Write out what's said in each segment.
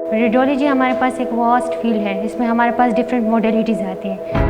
Radiology हमारे पास एक vast field है, इसमें हमारे पास डिफरेंट मॉडलिटीज़ आती हैं।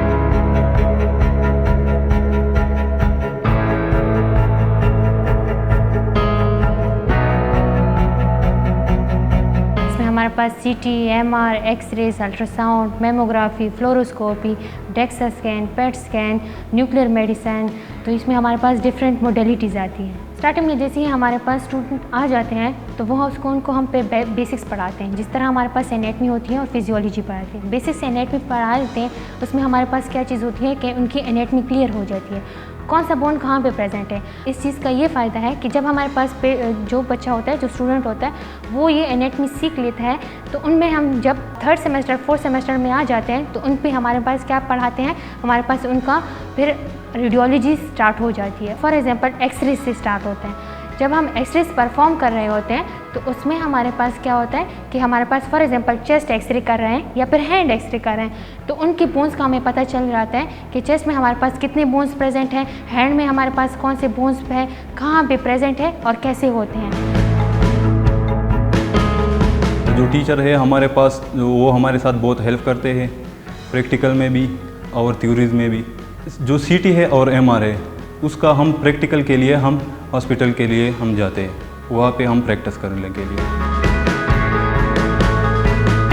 हमारे पास CT, MR, x rays, ultrasound, mammography, fluoroscopy, DEXA scan, PET scan, nuclear medicine, तो इसमें हमारे पास डिफरेंट मॉडलिटीज़ आती हैं। स्टार्टिंग में जैसे ही हमारे पास स्टूडेंट आ जाते हैं तो वो उनको हम बेसिक्स पढ़ाते हैं। जिस तरह हमारे पास एनेटमी होती है और फिजियोलॉजी पढ़ाते हैं। बेसिक्स एनेटमी पढ़ा देते हैं, उसमें हमारे पास क्या चीज़ होती है कि उनकी एनेटमी क्लियर हो जाती है, कौन सा बोन कहाँ पे प्रेजेंट है। इस चीज़ का ये फ़ायदा है कि जब हमारे पास जो बच्चा होता है, जो स्टूडेंट होता है, वो ये एनेटमी सीख लेता है, तो उनमें हम जब 3rd सेमेस्टर 4th सेमेस्टर में आ जाते हैं तो उन पे हमारे पास क्या पढ़ाते हैं, हमारे पास उनका फिर रेडियोलॉजी स्टार्ट हो जाती है। फॉर एग्जांपल एक्सरे से स्टार्ट होता है। जब हम एक्सरेज परफॉर्म कर रहे होते हैं तो उसमें हमारे पास क्या होता है कि हमारे पास फॉर एग्जांपल चेस्ट एक्सरे कर रहे हैं या फिर हैंड एक्सरे कर रहे हैं, तो उनकी बोन्स का हमें पता चल जाता है कि चेस्ट में हमारे पास कितने बोन्स प्रेजेंट हैं, हैंड में हमारे पास कौन से बोन्स है, कहाँ पे प्रेजेंट है और कैसे होते हैं। जो टीचर है हमारे पास, वो हमारे साथ बहुत हेल्प करते हैं, प्रैक्टिकल में भी और थ्योरीज में भी। जो सीटी है और एमआर है, उसका हम प्रैक्टिकल के लिए हम हॉस्पिटल के लिए हम जाते हैं, वहाँ पे हम प्रैक्टिस करने के लिए।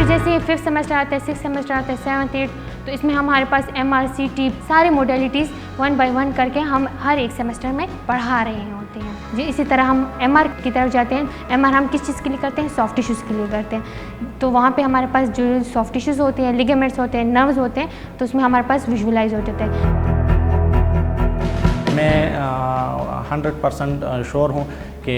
जैसे 5th सेमेस्टर आता है, 6th सेमेस्टर आता है, 7th 8th, तो इसमें हमारे पास एमआर, सीटी सारे मॉडलिटीज़ 1 by 1 करके हम हर एक सेमेस्टर में पढ़ा रहे होते हैं। जी इसी तरह हम एमआर की तरफ जाते हैं। एमआर हम किस चीज़ के लिए करते हैं? सॉफ्ट टिश्यूज़ के लिए करते हैं। तो वहाँ पे हमारे पास जो सॉफ्ट टिश्यूज़ होते हैं, लिगामेंट्स होते हैं, नर्व्स होते हैं, तो उसमें हमारे पास विजुअलाइज होते हैं। मैं 100% श्योर हूँ कि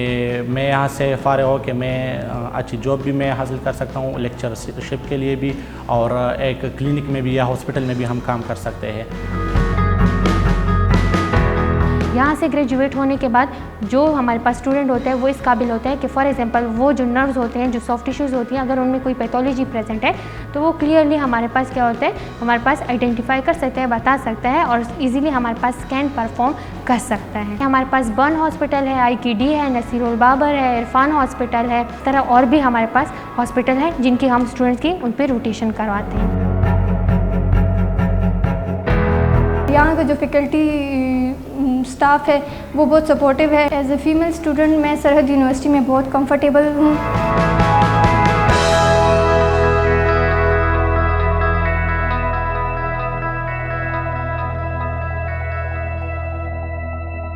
मैं यहाँ से फ़ारिग हो कि मैं अच्छी जॉब भी मैं हासिल कर सकता हूँ, लेक्चरशिप के लिए भी, और एक क्लिनिक में भी या हॉस्पिटल में भी हम काम कर सकते हैं। यहाँ से ग्रेजुएट होने के बाद जो हमारे पास स्टूडेंट होते हैं वो इस काबिल होते हैं कि फॉर एग्जांपल वो जो नर्व्स होते हैं, जो सॉफ्ट टिश्यूज़ होती हैं, अगर उनमें कोई पैथोलॉजी प्रेजेंट है तो वो क्लियरली हमारे पास क्या होता है, हमारे पास आइडेंटिफाई कर सकते हैं, बता सकता है और इजीली हमारे पास स्कैन परफॉर्म कर सकता है। हमारे पास बर्न हॉस्पिटल है, IKD है, नसीरुल बाबर है, इरफान हॉस्पिटल है, इस तरह और भी हमारे पास हॉस्पिटल है जिनकी हम स्टूडेंट्स की उन पर रोटेशन करवाते हैं। यहाँ का जो फैकल्टी स्टाफ है वो बहुत सपोर्टिव है। एज ए फ़ीमेल स्टूडेंट मैं सरहद यूनिवर्सिटी में बहुत कंफर्टेबल हूँ।